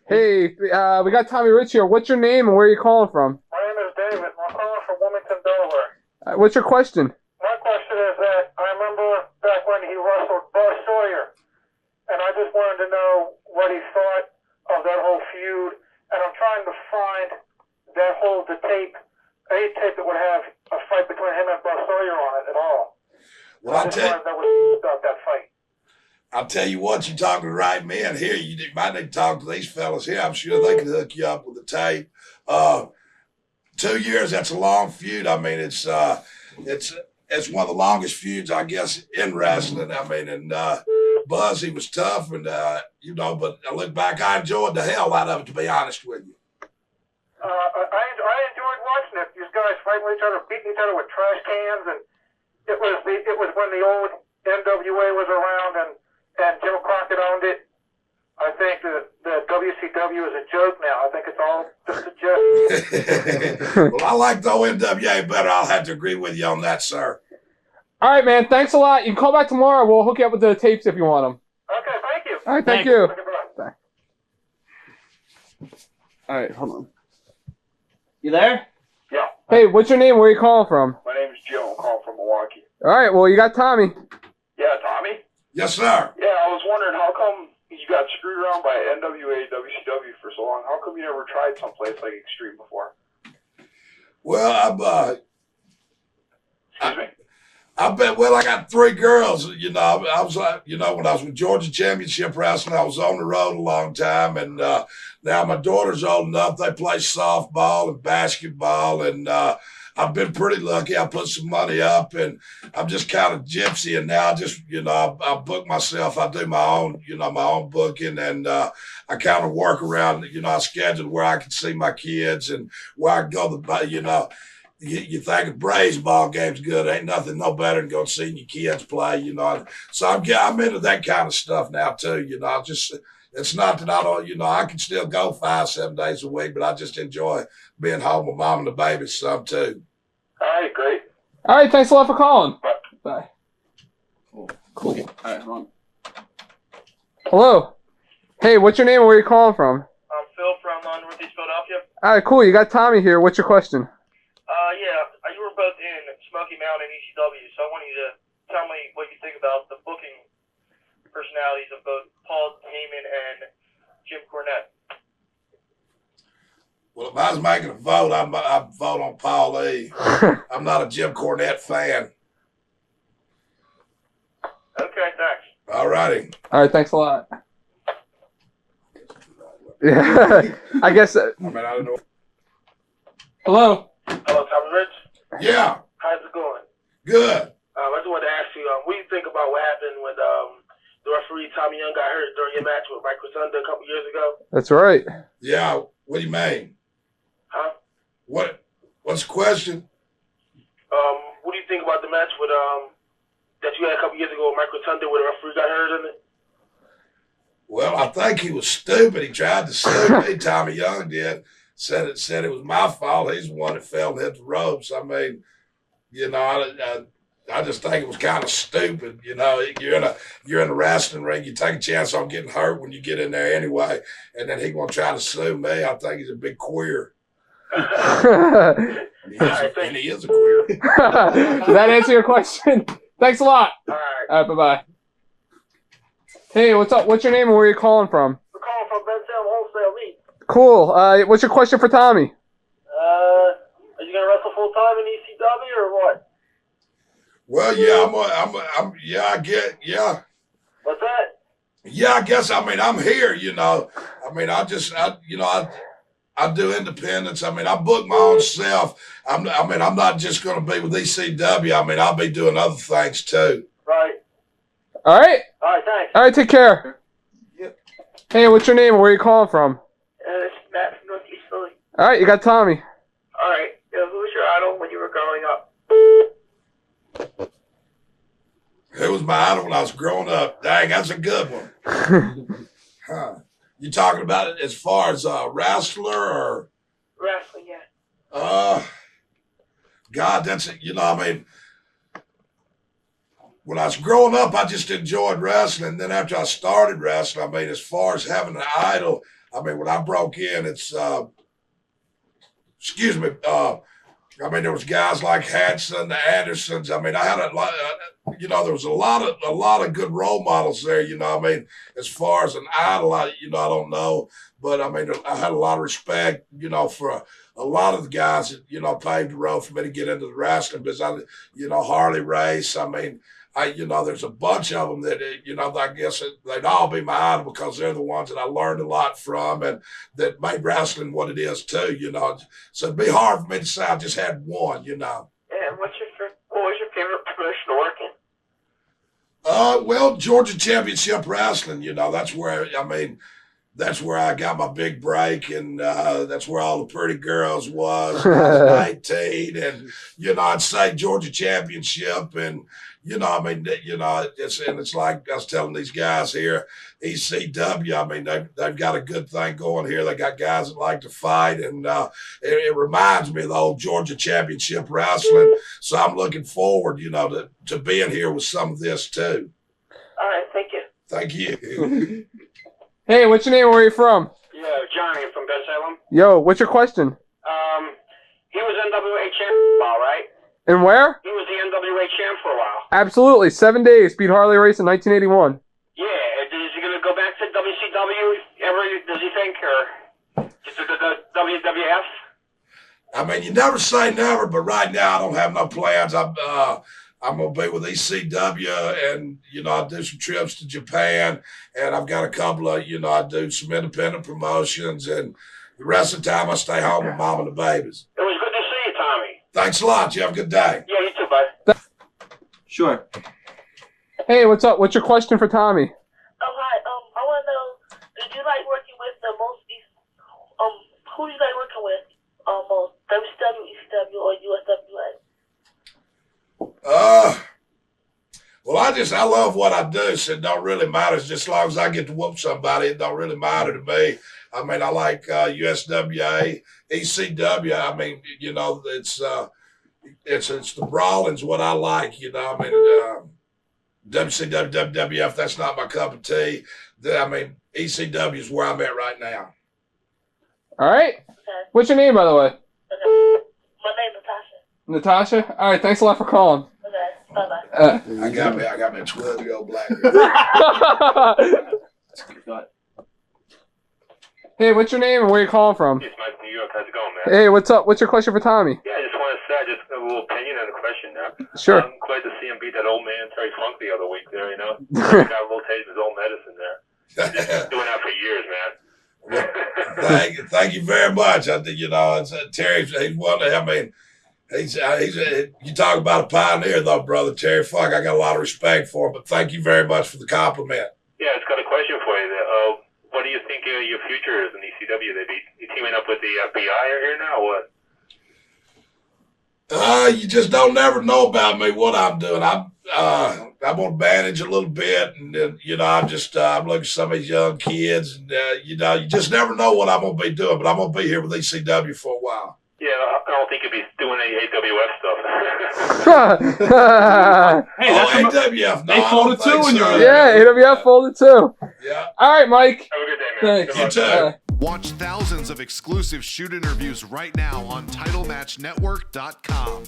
Hey, we got Tommy Rich here. What's your name and where are you calling from? My name is David, and I'm calling from Wilmington, Delaware. What's your question? My question is that I remember back when he wrestled Buzz Sawyer, and I just wanted to know what he thought of that whole feud, and I'm trying to find the tape that would have a fight between him and Buzz Sawyer on it at all. Well, I just wanted to know what about that fight. I'll tell you what, you're talking to the right man here. You might need to talk to these fellas here. I'm sure they can hook you up with the tape. 2 years, that's a long feud. I mean, it's one of the longest feuds, I guess, in wrestling. I mean, and Buzz, he was tough, and but I look back, I enjoyed the hell out of it, to be honest with you. I enjoyed watching it. These guys fighting with each other, beating each other with trash cans, and it was when the old NWA was around, and Jim Crockett owned it. I think the WCW is a joke now. I think it's all just a joke. Well, I like the NWA better. I'll have to agree with you on that, sir. All right, man. Thanks a lot. You can call back tomorrow. We'll hook you up with the tapes if you want them. Okay, thank you. All right, thank Thanks. you. Okay, bye. Bye. All right, hold on. You there? Yeah, Hey, what's your name? Where are you calling from? my name is Joe. I'm calling from Milwaukee. All right, well, you got Tommy. Yeah, Tommy? Yes, sir. Yeah, I was wondering how come you got screwed around by NWA, WCW for so long. How come you never tried someplace like Extreme before? Well, Excuse me? I got 3 girls. I was when I was with Georgia Championship Wrestling, I was on the road a long time, and now my daughter's old enough. They play softball and basketball, and I've been pretty lucky. I put some money up, and I'm just kind of gypsy, and now I book myself. I do my own, my own booking, and I kind of work around, I schedule where I can see my kids and where I can go to, You think a Braves ball game's good? Ain't nothing no better than going seeing your kids play, So I'm into that kind of stuff now too, It's not that I don't, I can still go 5-7 days a week, but I just enjoy being home with mom and the baby some too. All right, great. All right, thanks a lot for calling. Bye. Bye. Cool. All right, hold on. Hello. Hey, what's your name and where are you calling from? I'm Phil from Northeast Philadelphia. All right, cool. You got Tommy here. What's your question? Yeah, you were both in Smoky Mountain and ECW, so I want you to tell me what you think about the booking personalities of both Paul Heyman and Jim Cornette. Well, if I was making a vote, I'd vote on Paul E. I'm not a Jim Cornette fan. Okay, thanks. All righty. All right, thanks a lot. Yeah, I guess. I don't know. Hello. Hello, Tommy Rich. Yeah, How's it going? good. I just wanted to ask you, what do you think about what happened when the referee Tommy Young got hurt during your match with Mike Rotunda a couple years ago? That's right. Yeah, what do you mean? Huh? What's the question? What do you think about the match with that you had a couple years ago with Mike Rotunda where the referee got hurt in it? Well, I think he was stupid. He tried to sue me. Tommy Young did. Said it was my fault. He's the one that fell and hit the ropes. I mean, I just think it was kind of stupid. You're in a wrestling ring. You take a chance on getting hurt when you get in there anyway, and then he gonna try to sue me. I think he's a big queer. And he is a queer. Did that answer your question? Thanks a lot. All right. All right, bye-bye. Hey, what's up? What's your name and where are you calling from? We're calling from Ben Sam Wholesale Meat. Cool. What's your question for Tommy? Are you gonna wrestle full time in ECW or what? Well, yeah, yeah, I get, yeah. What's that? Yeah, I guess, I'm here, I do independence. I book my own self. I'm not just going to be with ECW. I'll be doing other things too. Right. All right. All right, thanks. All right, take care. Yep. Hey, what's your name and where are you calling from? It's Matt from Northeast Philly. All right, you got Tommy. All right. Who was your idol when you were growing up? Who was my idol when I was growing up? Dang, that's a good one. Huh. You talking about it as far as a wrestler or? Wrestling, yeah. God, that's it. When I was growing up, I just enjoyed wrestling. Then after I started wrestling, as far as having an idol, I mean, when I broke in, it's excuse me. I mean, there was guys like Hanson, the Andersons. I mean, I had a lot. There was a lot of good role models there. I mean, as far as an idol, I don't know, but I mean, I had a lot of respect. For a lot of the guys that paved the road for me to get into the wrestling business. Harley Race. I mean, there's a bunch of them that, I guess they'd all be my idol because they're the ones that I learned a lot from and that made wrestling what it is too, So it'd be hard for me to say I just had one, And what was your favorite promotion to work in? Well, Georgia Championship Wrestling, that's where I got my big break, and that's where all the pretty girls was. When I was 19, and I'd say Georgia Championship, and it's like I was telling these guys here, ECW. I mean, they've got a good thing going here. They got guys that like to fight, and it reminds me of the old Georgia Championship Wrestling. So I'm looking forward, to being here with some of this too. All right, thank you. Thank you. Hey, what's your name? Where are you from? Yeah, Johnny from Buzz Sawyer. Yo, what's your question? He was NWA champ for a while, right? And where? He was the NWA champ for a while. Absolutely. 7 days. Beat Harley Race in 1981. Yeah, is he going to go back to WCW ever, does he think, or the WWF? I mean, you never say never, but right now I don't have no plans. I'm going to be with ECW, and, I do some trips to Japan, and I've got a couple of, I do some independent promotions, and the rest of the time I stay home with mom and the babies. It was good to see you, Tommy. Thanks a lot. You have a good day. Yeah, you too, bud. Sure. Hey, what's up? What's your question for Tommy? Oh, hi. I want to know, did you like working with the most, who do you like working with most? WCW, ECW, or USWA? Well, I love what I do, so it don't really matter. Just as long as I get to whoop somebody, it don't really matter to me. I mean, I like USWA, ECW. I mean, it's the Brawling's what I like. I mean, WCW, WWF, that's not my cup of tea. I mean, ECW is where I'm at right now. All right. Okay. What's your name, by the way? Okay. My name's Natasha. Natasha? All right. Thanks a lot for calling. Okay. Bye-bye. I got me a 12-year-old black girl. Hey, what's your name and where you calling from? It's Mike, New York. How's it going, man? Hey, what's up? What's your question for Tommy? Yeah, I just want to say, just a little opinion and a question now. Sure. I'm glad to see him beat that old man, Terry Funk, the other week there, He got a little taste of his old medicine there. Just doing that for years, man. Thank you very much. It's Terry. He's one. I mean, he's you talk about a pioneer, though, brother. Terry Funk. I got a lot of respect for him. But thank you very much for the compliment. Yeah, it's got a question for you. What do you think your future is in ECW? You teaming up with the FBI here now, or what? You just don't never know about me, what I'm doing. I'm going to manage a little bit, and then, I'm looking at some of these young kids, and, you just never know what I'm going to be doing, but I'm going to be here with ECW for a while. Yeah, I don't think you'll be doing any AWF stuff. Hey, AWF. No, they folded too when you're Yeah, AWF folded too. Yeah. All right, Mike. Have a good day, man. Thanks. You too. Watch thousands of exclusive shoot interviews right now on TitleMatchNetwork.com.